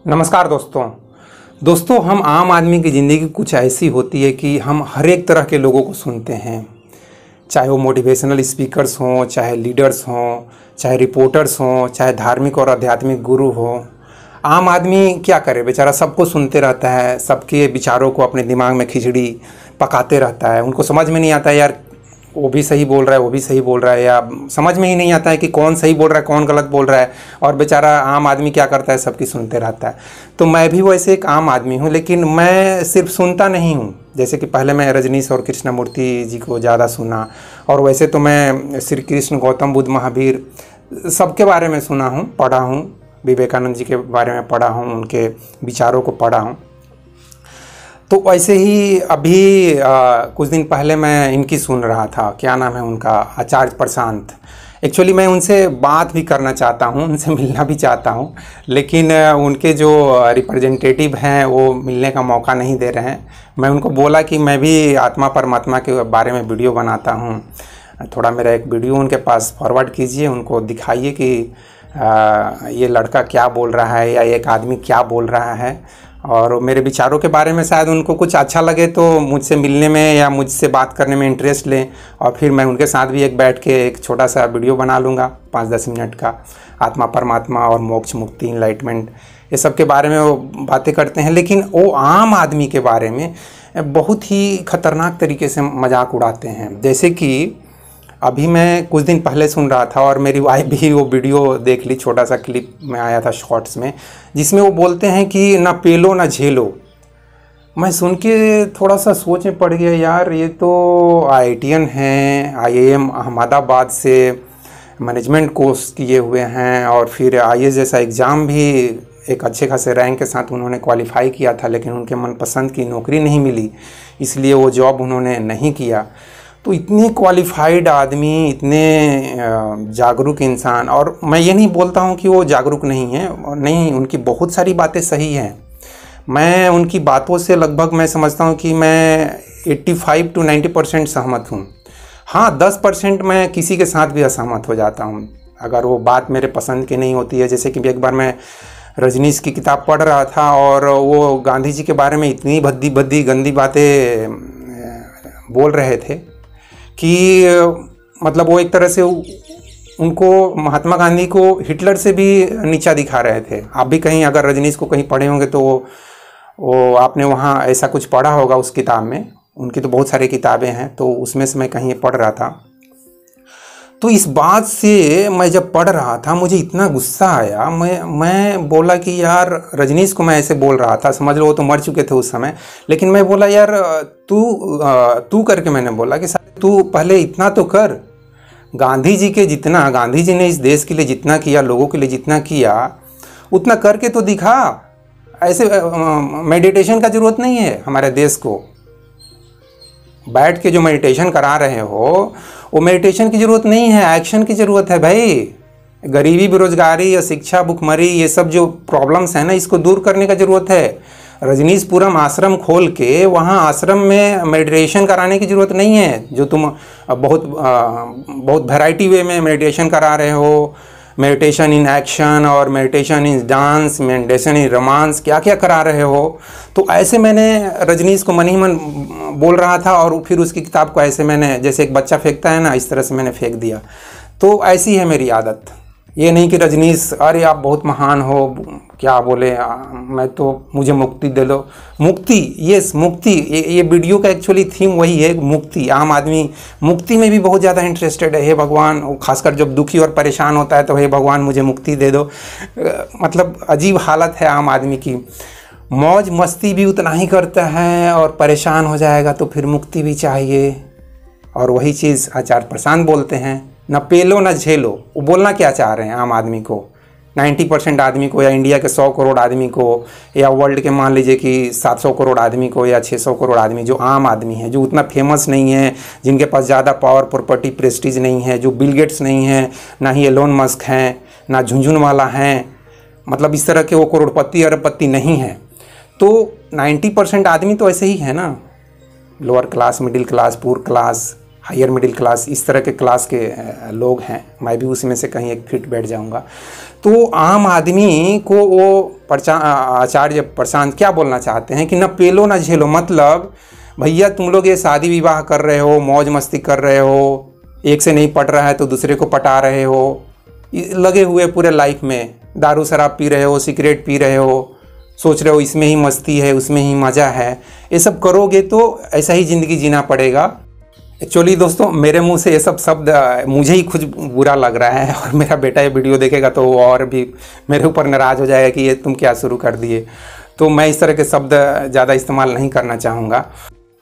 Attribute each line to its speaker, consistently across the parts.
Speaker 1: नमस्कार दोस्तों हम आम आदमी की ज़िंदगी कुछ ऐसी होती है कि हम हर एक तरह के लोगों को सुनते हैं। चाहे वो मोटिवेशनल स्पीकर्स हों, चाहे लीडर्स हों, चाहे रिपोर्टर्स हों, चाहे धार्मिक और आध्यात्मिक गुरु हों। आम आदमी क्या करे बेचारा, सबको सुनते रहता है, सबके विचारों को अपने दिमाग में खिचड़ी पकाते रहता है। उनको समझ में नहीं आता यार वो भी सही बोल रहा है, वो भी सही बोल रहा है, या समझ में ही नहीं आता है कि कौन सही बोल रहा है कौन गलत बोल रहा है। और बेचारा आम आदमी क्या करता है, सबकी सुनते रहता है। तो मैं भी वैसे एक आम आदमी हूँ, लेकिन मैं सिर्फ सुनता नहीं हूँ। जैसे कि पहले मैं रजनीश और कृष्णमूर्ति जी को ज़्यादा सुना, और वैसे तो मैं श्री कृष्ण, गौतम बुद्ध, महावीर सबके बारे में सुना हूँ, पढ़ा हूँ। विवेकानंद जी के बारे में पढ़ा हूँ, उनके विचारों को पढ़ा हूँ। तो वैसे ही अभी कुछ दिन पहले मैं इनकी सुन रहा था, क्या नाम है उनका, आचार्य प्रशांत। एक्चुअली मैं उनसे बात भी करना चाहता हूँ, उनसे मिलना भी चाहता हूँ, लेकिन उनके जो रिप्रेजेंटेटिव हैं वो मिलने का मौका नहीं दे रहे हैं। मैं उनको बोला कि मैं भी आत्मा परमात्मा के बारे में वीडियो बनाता हूँ, थोड़ा मेरा एक वीडियो उनके पास फॉरवर्ड कीजिए, उनको दिखाइए कि ये लड़का क्या बोल रहा है या एक आदमी क्या बोल रहा है, और मेरे विचारों के बारे में शायद उनको कुछ अच्छा लगे तो मुझसे मिलने में या मुझसे बात करने में इंटरेस्ट लें। और फिर मैं उनके साथ भी एक बैठ के एक छोटा सा वीडियो बना लूँगा 5-10 मिनट का। आत्मा परमात्मा और मोक्ष, मुक्ति, इनलाइटमेंट, ये सब के बारे में वो बातें करते हैं, लेकिन वो आम आदमी के बारे में बहुत ही ख़तरनाक तरीके से मजाक उड़ाते हैं। जैसे कि अभी मैं कुछ दिन पहले सुन रहा था और मेरी वाइफ भी वो वीडियो देख ली, छोटा सा क्लिप में आया था शॉर्ट्स में, जिसमें वो बोलते हैं कि ना पेलो ना झेलो। मैं सुन के थोड़ा सा सोच में पड़ गया, यार ये तो IITian हैं, IIM अहमदाबाद से मैनेजमेंट कोर्स किए हुए हैं, और फिर IAS जैसा एग्ज़ाम भी एक अच्छे खासे रैंक के साथ उन्होंने क्वालिफाई किया था, लेकिन उनके मनपसंद की नौकरी नहीं मिली, इसलिए वो जॉब उन्होंने नहीं किया। तो इतने क्वालिफाइड आदमी, इतने जागरूक इंसान, और मैं ये नहीं बोलता हूँ कि वो जागरूक नहीं है, और नहीं, उनकी बहुत सारी बातें सही हैं। मैं उनकी बातों से लगभग मैं समझता हूँ कि मैं 85 to 90% सहमत हूँ। हाँ, 10% मैं किसी के साथ भी असहमत हो जाता हूँ अगर वो बात मेरे पसंद की नहीं होती है। जैसे कि एक बार मैं रजनीश की किताब पढ़ रहा था और वो गांधी जी के बारे में इतनी भद्दी भद्दी गंदी बातें बोल रहे थे कि मतलब वो एक तरह से उनको, महात्मा गांधी को हिटलर से भी नीचा दिखा रहे थे। आप भी कहीं अगर रजनीश को कहीं पढ़े होंगे तो वो आपने वहाँ ऐसा कुछ पढ़ा होगा उस किताब में। उनकी तो बहुत सारी किताबें हैं, तो उसमें से मैं कहीं पढ़ रहा था। तो इस बात से मैं जब पढ़ रहा था मुझे इतना गुस्सा आया, मैं बोला कि यार रजनीश को मैं ऐसे बोल रहा था, समझ लो वो तो मर चुके थे उस समय, लेकिन मैं बोला यार तू करके मैंने बोला कि तू पहले इतना तो कर। गांधी जी के जितना, गांधी जी ने इस देश के लिए जितना किया, लोगों के लिए जितना किया, उतना करके तो दिखा। ऐसे मेडिटेशन का ज़रूरत नहीं है हमारे देश को। बैठ के जो मेडिटेशन करा रहे हो वो मेडिटेशन की ज़रूरत नहीं है, एक्शन की ज़रूरत है भाई। गरीबी, बेरोजगारी या शिक्षा, भुखमरी, ये सब जो प्रॉब्लम्स हैं ना, इसको दूर करने का ज़रूरत है। रजनीशपुरम आश्रम खोल के वहाँ आश्रम में मेडिटेशन कराने की ज़रूरत नहीं है, जो तुम बहुत वैरायटी वे में मेडिटेशन करा रहे हो। मेडिटेशन इन एक्शन और मेडिटेशन इन डांस, मेडिटेशन इन रोमांस, क्या क्या करा रहे हो। तो ऐसे मैंने रजनीश को मन ही मन बोल रहा था, और फिर उसकी किताब को ऐसे मैंने, जैसे एक बच्चा फेंकता है ना, इस तरह से मैंने फेंक दिया। तो ऐसी है मेरी आदत। ये नहीं कि रजनीश अरे आप बहुत महान हो, क्या बोले, मैं तो, मुझे मुक्ति दे लो। मुक्ति, यस मुक्ति, ये वीडियो का एक्चुअली थीम वही है, मुक्ति। आम आदमी मुक्ति में भी बहुत ज़्यादा इंटरेस्टेड है। हे भगवान, खासकर जब दुखी और परेशान होता है तो हे भगवान मुझे मुक्ति दे दो। मतलब अजीब हालत है आम आदमी की। मौज मस्ती भी उतना ही करता है, और परेशान हो जाएगा तो फिर मुक्ति भी चाहिए। और वही चीज़ आचार्य प्रशांत बोलते हैं, न पेलो न झेलो। वो बोलना क्या चाह रहे हैं आम आदमी को, 90% आदमी को, या इंडिया के 100 करोड़ आदमी को, या वर्ल्ड के मान लीजिए कि 700 करोड़ आदमी को, या 600 करोड़ आदमी, जो आम आदमी है, जो उतना फेमस नहीं है, जिनके पास ज़्यादा पावर, प्रॉपर्टी, प्रेस्टीज नहीं है, जो बिल गेट्स नहीं है, ना ही एलोन मस्क हैं, ना झुनझुनवाला हैं, मतलब इस तरह के वो करोड़पति अरबपति नहीं है। तो 90% आदमी तो ऐसे ही है ना, lower class, middle class, poor class, higher middle class, इस तरह के क्लास के लोग हैं, मैं भी उसमें से कहीं एक फिट बैठ जाऊंगा। तो आम आदमी को वो आचार्य प्रशांत क्या बोलना चाहते हैं कि न पेलो न झेलो, मतलब भैया तुम लोग ये शादी विवाह कर रहे हो, मौज मस्ती कर रहे हो, एक से नहीं पट रहा है तो दूसरे को पटा रहे हो, लगे हुए पूरे लाइफ में दारू शराब पी रहे हो, सिगरेट पी रहे हो, सोच रहे हो इसमें ही मस्ती है, उसमें ही मज़ा है। ये सब करोगे तो ऐसा ही ज़िंदगी जीना पड़ेगा। एक्चुअली दोस्तों मेरे मुंह से ये सब शब्द मुझे ही कुछ बुरा लग रहा है, और मेरा बेटा ये वीडियो देखेगा तो वो और भी मेरे ऊपर नाराज़ हो जाएगा कि ये तुम क्या शुरू कर दिए। तो मैं इस तरह के शब्द ज़्यादा इस्तेमाल नहीं करना चाहूँगा।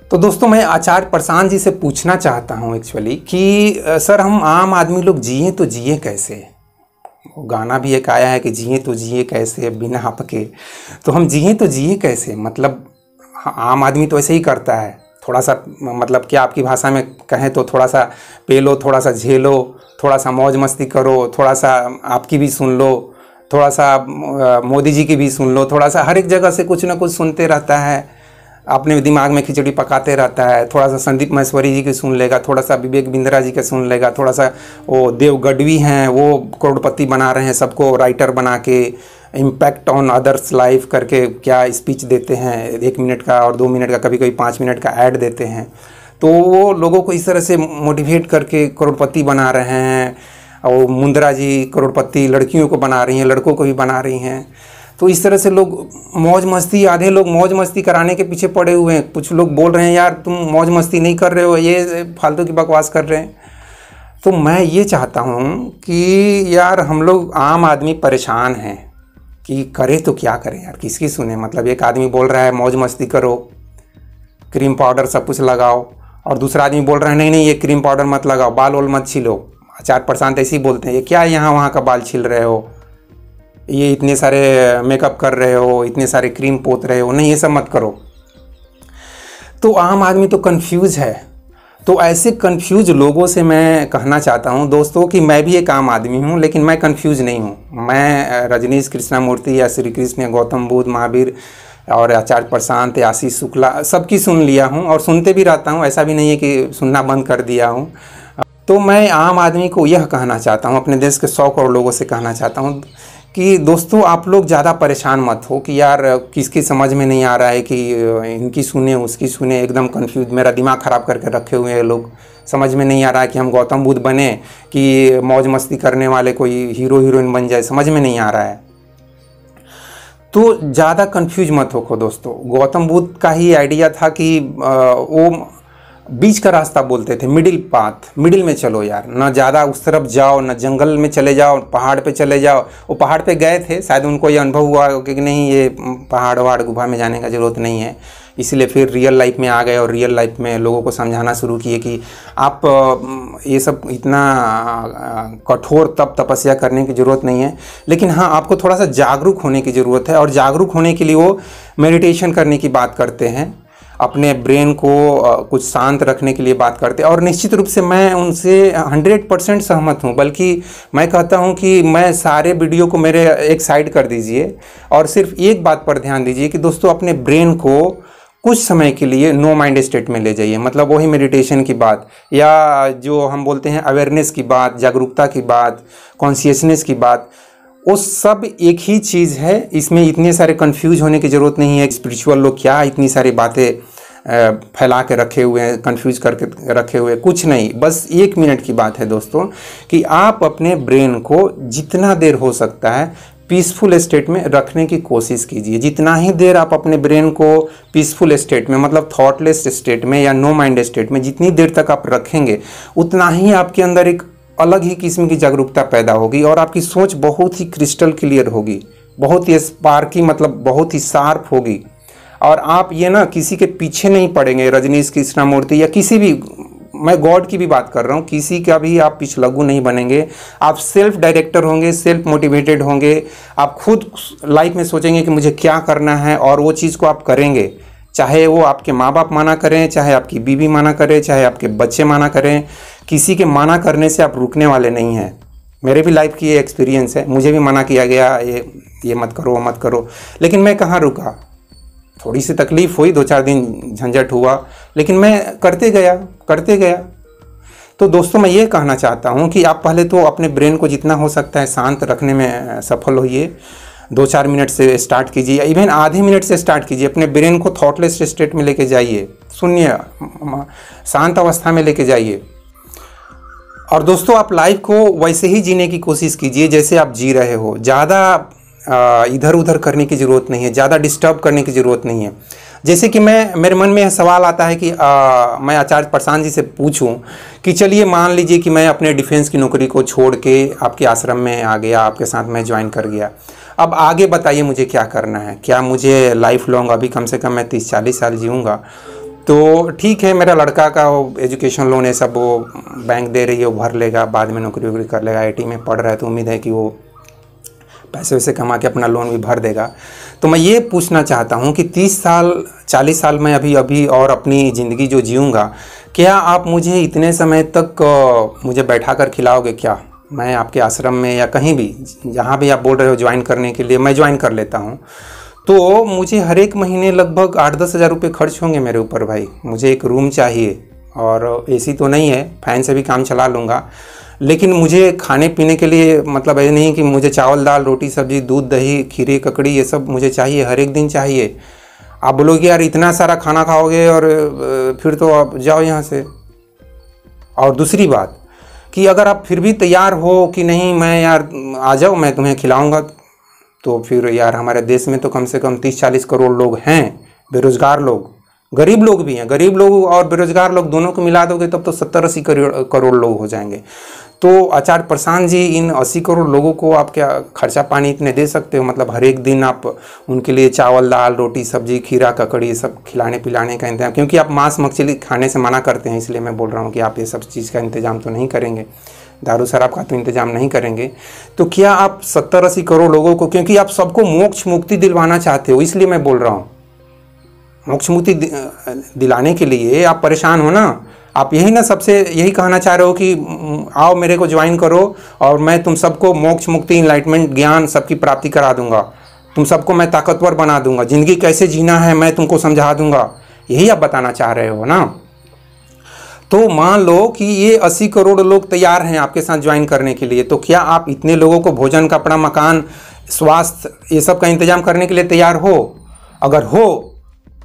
Speaker 1: तो दोस्तों मैं आचार्य प्रशांत जी से पूछना चाहता हूँ एक्चुअली कि सर हम आम आदमी लोग जिए तो जिए कैसे। वो गाना भी एक आया है कि जिए तो जिए कैसे बिना आपके, तो हम जिए तो जिए कैसे, मतलब आम आदमी तो ऐसे ही करता है। थोड़ा सा मतलब क्या आपकी भाषा में कहें तो थोड़ा सा पेलो, थोड़ा सा झेलो, थोड़ा सा मौज मस्ती करो, थोड़ा सा आपकी भी सुन लो, थोड़ा सा मोदी जी की भी सुन लो, थोड़ा सा हर एक जगह से कुछ ना कुछ सुनते रहता है, अपने दिमाग में खिचड़ी पकाते रहता है। थोड़ा सा संदीप महेश्वरी जी की सुन लेगा, थोड़ा सा विवेक बिंद्रा जी के सुन लेगा, थोड़ा सा वो देव गढ़वी हैं वो करोड़पति बना रहे हैं सबको राइटर बना के, इम्पैक्ट ऑन अदर्स लाइफ करके क्या स्पीच देते हैं 1 मिनट का और 2 मिनट का, कभी कभी 5 मिनट का ऐड देते हैं। तो वो लोगों को इस तरह से मोटिवेट करके करोड़पति बना रहे हैं। और मुंद्रा जी करोड़पति लड़कियों को बना रही हैं, लड़कों को भी बना रही हैं। तो इस तरह से लोग मौज मस्ती, आधे लोग मौज मस्ती कराने के पीछे पड़े हुए हैं। कुछ लोग बोल रहे हैं यार तुम मौज मस्ती नहीं कर रहे हो, ये फालतू की बकवास कर रहे हैं। तो मैं ये चाहता हूँ कि यार हम लोग आम आदमी परेशान हैं कि करे तो क्या करें यार, किसकी सुने। मतलब एक आदमी बोल रहा है मौज मस्ती करो, क्रीम पाउडर सब कुछ लगाओ, और दूसरा आदमी बोल रहा है नहीं नहीं ये क्रीम पाउडर मत लगाओ, बाल वाल मत छीलो। आचार्य प्रशांत ऐसे ही बोलते हैं, ये क्या यहाँ वहाँ का बाल छील रहे हो, ये इतने सारे मेकअप कर रहे हो, इतने सारे क्रीम पोत रहे हो, नहीं ये सब मत करो। तो आम आदमी तो कंफ्यूज है। तो ऐसे कंफ्यूज लोगों से मैं कहना चाहता हूं दोस्तों कि मैं भी एक आम आदमी हूं, लेकिन मैं कंफ्यूज नहीं हूं। मैं रजनीश कृष्णमूर्ति या श्री कृष्ण, गौतम बुद्ध, महावीर और आचार्य प्रशांत, आशीष शुक्ला सबकी सुन लिया हूं और सुनते भी रहता हूं। ऐसा भी नहीं है कि सुनना बंद कर दिया हूं। तो मैं आम आदमी को यह कहना चाहता हूं, अपने देश के 100 करोड़ लोगों से कहना चाहता हूं कि दोस्तों आप लोग ज़्यादा परेशान मत हो कि यार किसकी समझ में नहीं आ रहा है कि इनकी सुने उसकी सुने, एकदम कंफ्यूज। मेरा दिमाग ख़राब करके रखे हुए हैं लोग, समझ में नहीं आ रहा है कि हम गौतम बुद्ध बने कि मौज मस्ती करने वाले कोई हीरो हीरोइन बन जाए, समझ में नहीं आ रहा है। तो ज़्यादा कंफ्यूज मत हो दोस्तों। गौतम बुद्ध का ही आइडिया था कि वो बीच का रास्ता बोलते थे, मिडिल पाथ, मिडिल में चलो यार, ना ज़्यादा उस तरफ जाओ, ना जंगल में चले जाओ, पहाड़ पे चले जाओ। वो पहाड़ पे गए थे, शायद उनको ये अनुभव हुआ कि नहीं ये पहाड़ वहाड़ गुफा में जाने का ज़रूरत नहीं है, इसलिए फिर रियल लाइफ में आ गए और रियल लाइफ में लोगों को समझाना शुरू किए कि आप ये सब इतना कठोर तपस्या करने की ज़रूरत नहीं है, लेकिन हाँ आपको थोड़ा सा जागरूक होने की ज़रूरत है। और जागरूक होने के लिए वो मेडिटेशन करने की बात करते हैं, अपने ब्रेन को कुछ शांत रखने के लिए बात करते हैं। और निश्चित रूप से मैं उनसे 100% सहमत हूं, बल्कि मैं कहता हूं कि मैं सारे वीडियो को मेरे एक साइड कर दीजिए और सिर्फ एक बात पर ध्यान दीजिए कि दोस्तों अपने ब्रेन को कुछ समय के लिए नो माइंड स्टेट में ले जाइए। मतलब वही मेडिटेशन की बात, या जो हम बोलते हैं अवेयरनेस की बात, जागरूकता की बात, कॉन्शियसनेस की बात, वो सब एक ही चीज़ है। इसमें इतने सारे कंफ्यूज होने की ज़रूरत नहीं है। स्पिरिचुअल लोग क्या इतनी सारी बातें फैला के रखे हुए हैं, कंफ्यूज करके रखे हुए, कुछ नहीं। बस 1 मिनट की बात है दोस्तों कि आप अपने ब्रेन को जितना देर हो सकता है पीसफुल स्टेट में रखने की कोशिश कीजिए। जितना ही देर आप अपने ब्रेन को पीसफुल स्टेट में, मतलब थॉटलेस स्टेट में या नो माइंड स्टेट में जितनी देर तक आप रखेंगे, उतना ही आपके अंदर एक अलग ही किस्म की जागरूकता पैदा होगी और आपकी सोच बहुत ही क्रिस्टल क्लियर होगी, बहुत ही स्पार्की, मतलब बहुत ही शार्प होगी। और आप ये ना किसी के पीछे नहीं पड़ेंगे, रजनीश कृष्णमूर्ति या किसी भी, मैं गॉड की भी बात कर रहा हूँ, किसी का भी आप पिछलग्गू नहीं बनेंगे। आप सेल्फ डायरेक्टर होंगे, सेल्फ मोटिवेटेड होंगे। आप खुद लाइफ में सोचेंगे कि मुझे क्या करना है और वो चीज़ को आप करेंगे, चाहे वो आपके माँ बाप माना करें, चाहे आपकी बीवी माना करे, चाहे आपके बच्चे माना करें। किसी के माना करने से आप रुकने वाले नहीं हैं। मेरे भी लाइफ की ये एक्सपीरियंस है, मुझे भी मना किया गया ये मत करो वो मत करो, लेकिन मैं कहाँ रुका। थोड़ी सी तकलीफ़ हुई, 2-4 दिन झंझट हुआ, लेकिन मैं करते गया। तो दोस्तों मैं ये कहना चाहता हूँ कि आप पहले तो अपने ब्रेन को जितना हो सकता है शांत रखने में सफल होइए। 2-4 मिनट से स्टार्ट कीजिए, इवन आधे मिनट से स्टार्ट कीजिए। अपने ब्रेन को थॉटलेस स्टेट में लेके जाइए, शून्य शांत अवस्था में लेके जाइए। और दोस्तों आप लाइफ को वैसे ही जीने की कोशिश कीजिए जैसे आप जी रहे हो। ज़्यादा इधर उधर करने की ज़रूरत नहीं है, ज़्यादा डिस्टर्ब करने की ज़रूरत नहीं है। जैसे कि मेरे मन में सवाल आता है कि मैं आचार्य प्रशांत जी से पूछूं कि चलिए मान लीजिए कि मैं अपने डिफेंस की नौकरी को छोड़ के आपके आश्रम में आ गया, आपके साथ मैं ज्वाइन कर गया। अब आगे बताइए मुझे क्या करना है। क्या मुझे लाइफ लॉन्ग, अभी कम से कम मैं 30-40 साल जीऊँगा, तो ठीक है मेरा लड़का का एजुकेशन लोन है सब वो बैंक दे रही है, वो भर लेगा, बाद में नौकरी वोकरी कर लेगा, IT में पढ़ रहा है तो उम्मीद है कि वो पैसे वैसे कमा के अपना लोन भी भर देगा। तो मैं ये पूछना चाहता हूँ कि 30 साल 40 साल मैं अभी और अपनी ज़िंदगी जो जीऊँगा, क्या आप मुझे इतने समय तक मुझे बैठा कर खिलाओगे क्या? मैं आपके आश्रम में या कहीं भी जहाँ भी आप बोल रहे हो ज्वाइन करने के लिए, मैं ज्वाइन कर लेता हूँ। तो मुझे हर एक महीने लगभग 8-10 हज़ार रुपये खर्च होंगे मेरे ऊपर भाई। मुझे एक रूम चाहिए और AC तो नहीं है, फ़ैन से भी काम चला लूँगा, लेकिन मुझे खाने पीने के लिए मतलब ये नहीं कि मुझे चावल दाल रोटी सब्जी दूध दही खीरे ककड़ी ये सब मुझे चाहिए, हर एक दिन चाहिए। आप बोलोगे यार इतना सारा खाना खाओगे और फिर तो आप जाओ यहाँ से। और दूसरी बात कि अगर आप फिर भी तैयार हो कि नहीं मैं यार आ जाओ मैं तुम्हें खिलाऊँगा, तो फिर यार हमारे देश में तो कम से कम 30-40 करोड़ लोग हैं बेरोज़गार लोग, गरीब लोग भी हैं। गरीब लोग और बेरोज़गार लोग दोनों को मिला दोगे तब तो 70-80 करोड़ लोग हो जाएंगे। तो आचार्य प्रशांत जी इन 80 करोड़ लोगों को आप क्या खर्चा पानी इतने दे सकते हो? मतलब हर एक दिन आप उनके लिए चावल दाल रोटी सब्जी खीरा ककड़ी ये सब खिलाने पिलाने का इंतजाम, क्योंकि आप मांस मछली खाने से मना करते हैं इसलिए मैं बोल रहा हूँ कि आप ये सब चीज़ का इंतजाम तो नहीं करेंगे, दारू शराब का तो इंतजाम नहीं करेंगे। तो क्या आप 70-80 करोड़ लोगों को, क्योंकि आप सबको मोक्ष मुक्ति दिलवाना चाहते हो इसलिए मैं बोल रहा हूँ, मोक्ष मुक्ति दिलाने के लिए आप परेशान हो ना। आप यही ना सबसे यही कहना चाह रहे हो कि आओ मेरे को ज्वाइन करो और मैं तुम सबको मोक्ष मुक्ति इनलाइटमेंट ज्ञान सबकी प्राप्ति करा दूंगा, तुम सबको मैं ताकतवर बना दूंगा, ज़िंदगी कैसे जीना है मैं तुमको समझा दूंगा, यही आप बताना चाह रहे हो ना। तो मान लो कि ये 80 करोड़ लोग तैयार हैं आपके साथ ज्वाइन करने के लिए, तो क्या आप इतने लोगों को भोजन कपड़ा मकान स्वास्थ्य ये सब का इंतजाम करने के लिए तैयार हो? अगर हो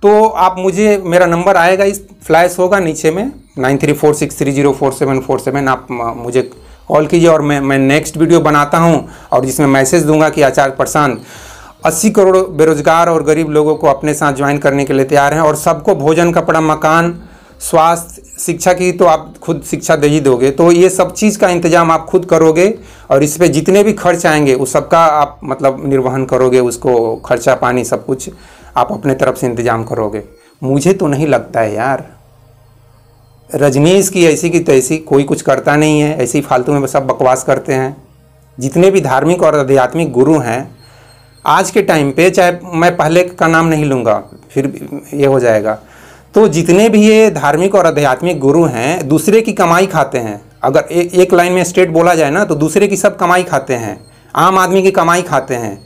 Speaker 1: तो आप मुझे, मेरा नंबर आएगा इस फ्लैश होगा नीचे में 9346304747, आप मुझे कॉल कीजिए और मैं नेक्स्ट वीडियो बनाता हूं और जिसमें मैसेज दूंगा कि आचार्य प्रशांत 80 करोड़ बेरोजगार और गरीब लोगों को अपने साथ ज्वाइन करने के लिए तैयार हैं और सबको भोजन कपड़ा मकान स्वास्थ्य शिक्षा की तो आप खुद शिक्षा दे ही दोगे, तो ये सब चीज़ का इंतजाम आप खुद करोगे और इस पे जितने भी खर्च आएंगे उस सबका आप मतलब निर्वहन करोगे, उसको खर्चा पानी सब कुछ आप अपने तरफ से इंतजाम करोगे। मुझे तो नहीं लगता है यार, रजनीश की ऐसी की तैसी कोई कुछ करता नहीं है, ऐसी फालतू में सब बकवास करते हैं। जितने भी धार्मिक और आध्यात्मिक गुरु हैं आज के टाइम पे, चाहे मैं पहले का नाम नहीं लूँगा फिर ये हो जाएगा, तो जितने भी ये धार्मिक और आध्यात्मिक गुरु हैं दूसरे की कमाई खाते हैं। अगर एक लाइन में स्टेट बोला जाए ना तो दूसरे की सब कमाई खाते हैं, आम आदमी की कमाई खाते हैं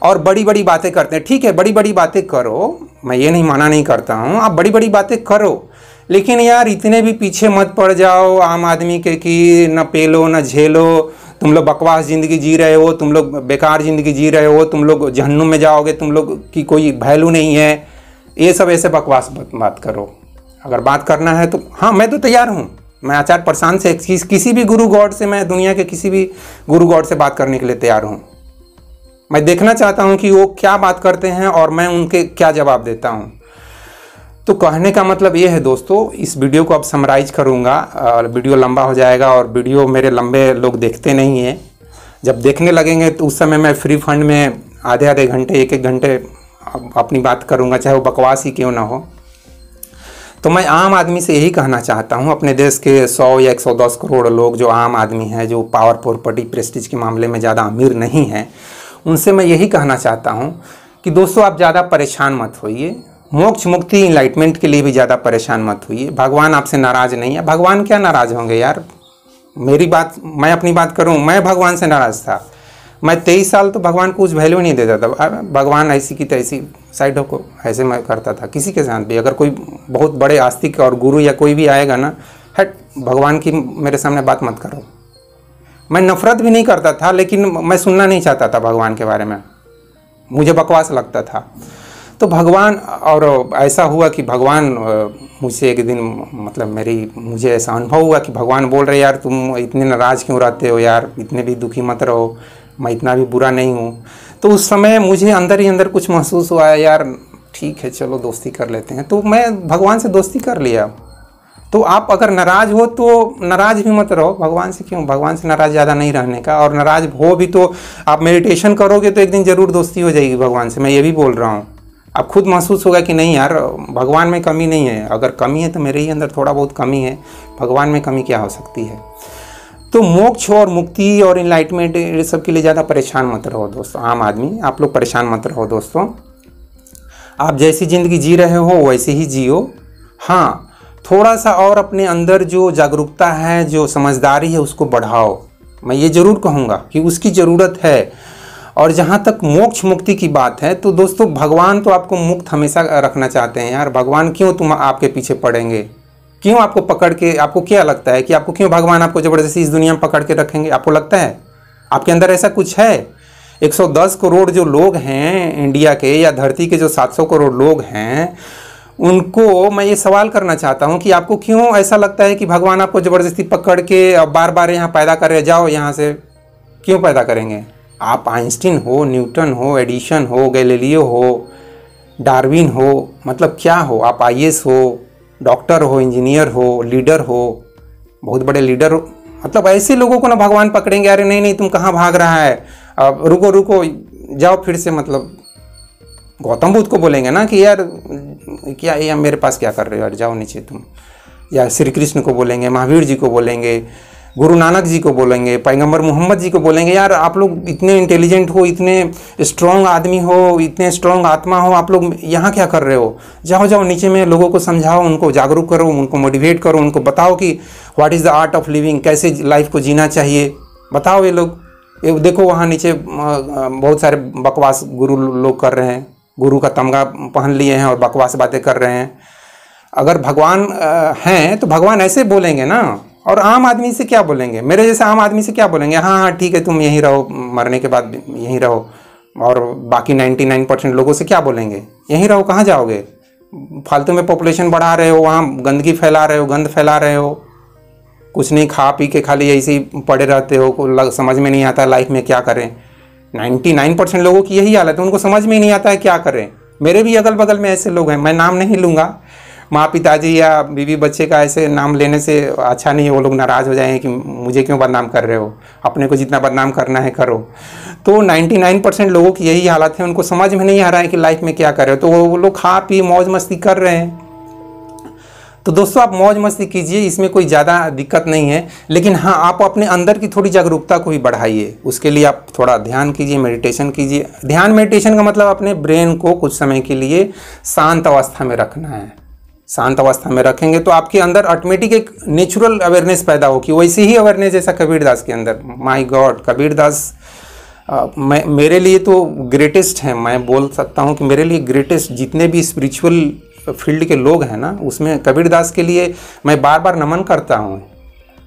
Speaker 1: और बड़ी बड़ी बातें करते हैं। ठीक है बड़ी बड़ी बातें करो, मैं ये नहीं माना नहीं करता हूँ, आप बड़ी बड़ी बातें करो, लेकिन यार इतने भी पीछे मत पड़ जाओ आम आदमी के कि न पेलो न झेलो, तुम लोग बकवास ज़िंदगी जी रहे हो, तुम लोग बेकार ज़िंदगी जी रहे हो, तुम लोग जहन्नुम में जाओगे, तुम लोग की कोई वैल्यू नहीं है, ये सब ऐसे बकवास बात करो। अगर बात करना है तो हाँ मैं तो तैयार हूँ, मैं आचार्य प्रशांत से किसी भी गुरु गॉड से, मैं दुनिया के किसी भी गुरु गॉड से बात करने के लिए तैयार हूँ। मैं देखना चाहता हूँ कि वो क्या बात करते हैं और मैं उनके क्या जवाब देता हूँ। तो कहने का मतलब ये है दोस्तों, इस वीडियो को अब समराइज करूँगा, वीडियो लंबा हो जाएगा और वीडियो मेरे लंबे लोग देखते नहीं हैं, जब देखने लगेंगे तो उस समय मैं फ्री फंड में आधे घंटे 1-1 घंटे अपनी बात करूँगा, चाहे वो बकवास ही क्यों ना हो। तो मैं आम आदमी से यही कहना चाहता हूँ, अपने देश के 100 या 110 करोड़ लोग जो आम आदमी हैं, जो पावर प्रॉपर्टी प्रेस्टीज के मामले में ज़्यादा अमीर नहीं हैं, उनसे मैं यही कहना चाहता हूँ कि दोस्तों आप ज़्यादा परेशान मत होइए, मोक्ष मुक्ति इनलाइटमेंट के लिए भी ज़्यादा परेशान मत होइए। भगवान आपसे नाराज़ नहीं है, भगवान क्या नाराज़ होंगे यार। मेरी बात, मैं अपनी बात करूँ, मैं भगवान से नाराज़ था, मैं 23 साल तो भगवान को कुछ वैल्यू नहीं देता था। भगवान ऐसी की तैसी साइडों को ऐसे मैं करता था किसी के साथ भी। अगर कोई बहुत बड़े आस्तिक और गुरु या कोई भी आएगा ना, हट, भगवान की मेरे सामने बात मत करो। मैं नफरत भी नहीं करता था, लेकिन मैं सुनना नहीं चाहता था भगवान के बारे में, मुझे बकवास लगता था। तो भगवान, और ऐसा हुआ कि भगवान मुझसे एक दिन मतलब मुझे ऐसा अनुभव हुआ कि भगवान बोल रहे यार तुम इतने नाराज़ क्यों रहते हो यार, इतने भी दुखी मत रहो, मैं इतना भी बुरा नहीं हूँ। तो उस समय मुझे अंदर ही अंदर कुछ महसूस हुआ यार ठीक है चलो दोस्ती कर लेते हैं, तो मैं भगवान से दोस्ती कर लिया। तो आप अगर नाराज़ हो तो नाराज़ भी मत रहो, भगवान से क्यों, भगवान से नाराज़ ज़्यादा नहीं रहने का। और नाराज़ हो भी तो आप मेडिटेशन करोगे तो एक दिन ज़रूर दोस्ती हो जाएगी भगवान से, मैं ये भी बोल रहा हूँ। आप खुद महसूस होगा कि नहीं यार भगवान में कमी नहीं है, अगर कमी है तो मेरे ही अंदर थोड़ा बहुत कमी है, भगवान में कमी क्या हो सकती है। तो मोक्ष और मुक्ति और इनलाइटमेंट ये सब के लिए ज़्यादा परेशान मत रहो दोस्तों, आम आदमी आप लोग परेशान मत रहो दोस्तों। आप जैसी ज़िंदगी जी रहे हो वैसे ही जियो। हाँ, थोड़ा सा और अपने अंदर जो जागरूकता है, जो समझदारी है उसको बढ़ाओ, मैं ये ज़रूर कहूँगा कि उसकी ज़रूरत है। और जहाँ तक मोक्ष मुक्ति की बात है तो दोस्तों भगवान तो आपको मुक्त हमेशा रखना चाहते हैं यार, भगवान क्यों तुम आपके पीछे पड़ेंगे, क्यों आपको पकड़ के, आपको क्या लगता है कि आपको क्यों भगवान आपको ज़बरदस्ती इस दुनिया में पकड़ के रखेंगे? आपको लगता है आपके अंदर ऐसा कुछ है? 110 करोड़ जो लोग हैं इंडिया के या धरती के जो 700 करोड़ लोग हैं, उनको मैं ये सवाल करना चाहता हूँ कि आपको क्यों ऐसा लगता है कि भगवान आपको ज़बरदस्ती पकड़ के बार बार यहाँ पैदा कर रहे, जाओ यहाँ से, क्यों पैदा करेंगे? आप आइंस्टीन हो, न्यूटन हो, एडिशन हो, गैलीलियो हो, डार्विन हो, मतलब क्या हो आप? IAS हो, डॉक्टर हो, इंजीनियर हो, लीडर हो, बहुत बड़े लीडर हो, मतलब ऐसे लोगों को ना भगवान पकड़ेंगे, अरे नहीं नहीं तुम कहाँ भाग रहा है, अब रुको रुको जाओ फिर से। मतलब गौतम बुद्ध को बोलेंगे ना कि यार क्या यार मेरे पास क्या कर रहे हो यार, जाओ नीचे तुम। या श्री कृष्ण को बोलेंगे, महावीर जी को बोलेंगे, गुरु नानक जी को बोलेंगे, पैगंबर मोहम्मद जी को बोलेंगे, यार आप लोग इतने इंटेलिजेंट हो, इतने स्ट्रॉन्ग आदमी हो, इतने स्ट्रॉन्ग आत्मा हो, आप लोग यहाँ क्या कर रहे हो? जाओ जाओ नीचे में लोगों को समझाओ, उनको जागरूक करो, उनको मोटिवेट करो, उनको बताओ कि what is the art of living, कैसे लाइफ को जीना चाहिए, बताओ। ये लोग ये देखो वहाँ नीचे बहुत सारे बकवास गुरु लोग कर रहे हैं, गुरु का तमगा पहन लिए हैं और बकवास बातें कर रहे हैं। अगर भगवान हैं तो भगवान ऐसे बोलेंगे ना, और आम आदमी से क्या बोलेंगे? मेरे जैसे आम आदमी से क्या बोलेंगे? हाँ हाँ ठीक है तुम यहीं रहो, मरने के बाद यहीं रहो। और बाकी 99% लोगों से क्या बोलेंगे? यहीं रहो, कहाँ जाओगे? फालतू में पॉपुलेशन बढ़ा रहे हो, वहाँ गंदगी फैला रहे हो, गंद फैला रहे हो, कुछ नहीं खा पी के खाली ऐसे ही पड़े रहते हो, समझ में नहीं आता लाइफ में क्या करें। 99% लोगों की यही हालत है, उनको समझ में ही नहीं आता है क्या करें। मेरे भी अगल बगल में ऐसे लोग हैं, मैं नाम नहीं लूँगा, माँ पिताजी या बीवी बच्चे का ऐसे नाम लेने से अच्छा नहीं है, वो लोग नाराज़ हो जाएंगे कि मुझे क्यों बदनाम कर रहे हो, अपने को जितना बदनाम करना है करो। तो 99% लोगों की यही हालत है, उनको समझ में नहीं आ रहा है कि लाइफ में क्या कर रहे हो, तो वो लोग खा पी मौज मस्ती कर रहे हैं। तो दोस्तों आप मौज मस्ती कीजिए, इसमें कोई ज़्यादा दिक्कत नहीं है, लेकिन हाँ आप अपने अंदर की थोड़ी जागरूकता को भी बढ़ाइए। उसके लिए आप थोड़ा ध्यान कीजिए, मेडिटेशन कीजिए। ध्यान मेडिटेशन का मतलब अपने ब्रेन को कुछ समय के लिए शांत अवस्था में रखना है। शांत अवस्था में रखेंगे तो आपके अंदर ऑटोमेटिक एक नेचुरल अवेयरनेस पैदा होगी, वैसे ही अवेयरनेस जैसा कबीरदास के अंदर। माय गॉड, कबीरदास मेरे लिए तो ग्रेटेस्ट हैं। मैं बोल सकता हूँ कि मेरे लिए ग्रेटेस्ट जितने भी स्पिरिचुअल फील्ड के लोग हैं ना, उसमें कबीरदास के लिए मैं बार बार नमन करता हूँ।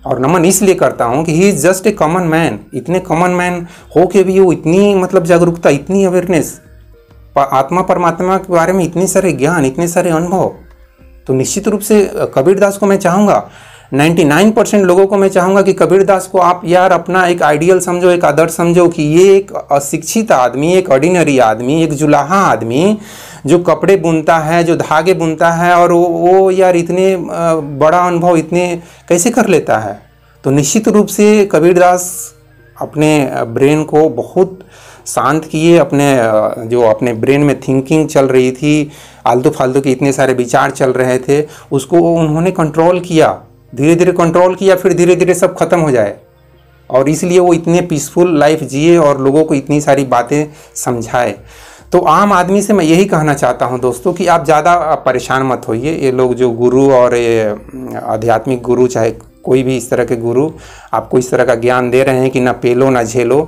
Speaker 1: और नमन इसलिए करता हूँ कि he is just a common man. इतने कॉमन मैन हो के भी वो इतनी मतलब जागरूकता, इतनी अवेयरनेस, आत्मा परमात्मा के बारे में इतने सारे ज्ञान, इतने सारे अनुभव। तो निश्चित रूप से कबीरदास को मैं चाहूँगा, 99% लोगों को मैं चाहूँगा कि कबीरदास को आप यार अपना एक आइडियल समझो, एक आदर्श समझो कि ये एक अशिक्षित आदमी, एक ऑर्डिनरी आदमी, एक जुलाहा आदमी जो कपड़े बुनता है, जो धागे बुनता है, और वो यार इतने बड़ा अनुभव इतने कैसे कर लेता है। तो निश्चित रूप से कबीरदास अपने ब्रेन को बहुत शांत किए, अपने ब्रेन में थिंकिंग चल रही थी, आलतू फालतू के इतने सारे विचार चल रहे थे, उसको उन्होंने कंट्रोल किया, धीरे धीरे कंट्रोल किया, फिर धीरे धीरे सब खत्म हो जाए। और इसलिए वो इतने पीसफुल लाइफ जिए और लोगों को इतनी सारी बातें समझाए। तो आम आदमी से मैं यही कहना चाहता हूँ दोस्तों कि आप ज़्यादा परेशान मत होइए। ये लोग जो गुरु और ये आध्यात्मिक गुरु, चाहे कोई भी इस तरह के गुरु आपको इस तरह का ज्ञान दे रहे हैं कि ना पेलो ना झेलो,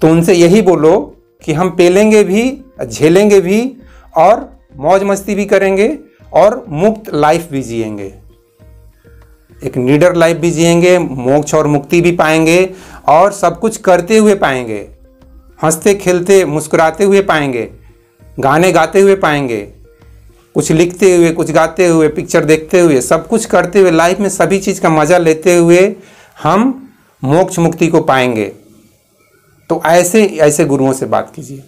Speaker 1: तो उनसे यही बोलो कि हम पेलेंगे भी, झेलेंगे भी, और मौज मस्ती भी करेंगे, और मुक्त लाइफ भी जिएंगे। एक निडर लाइफ भी जिएंगे, मोक्ष और मुक्ति भी पाएंगे और सब कुछ करते हुए पाएंगे, हंसते खेलते मुस्कुराते हुए पाएंगे, गाने गाते हुए पाएंगे, कुछ लिखते हुए, कुछ गाते हुए, पिक्चर देखते हुए, सब कुछ करते हुए, लाइफ में सभी चीज़ का मज़ा लेते हुए हम मोक्ष मुक्ति को पाएंगे। तो ऐसे ऐसे गुरुओं से बात कीजिए।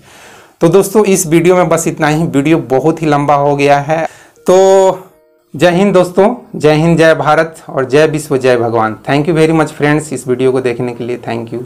Speaker 1: तो दोस्तों इस वीडियो में बस इतना ही, वीडियो बहुत ही लंबा हो गया है। तो जय हिंद दोस्तों, जय हिंद, जय भारत और जय विश्व, जय भगवान। Thank you very much friends इस वीडियो को देखने के लिए। Thank you.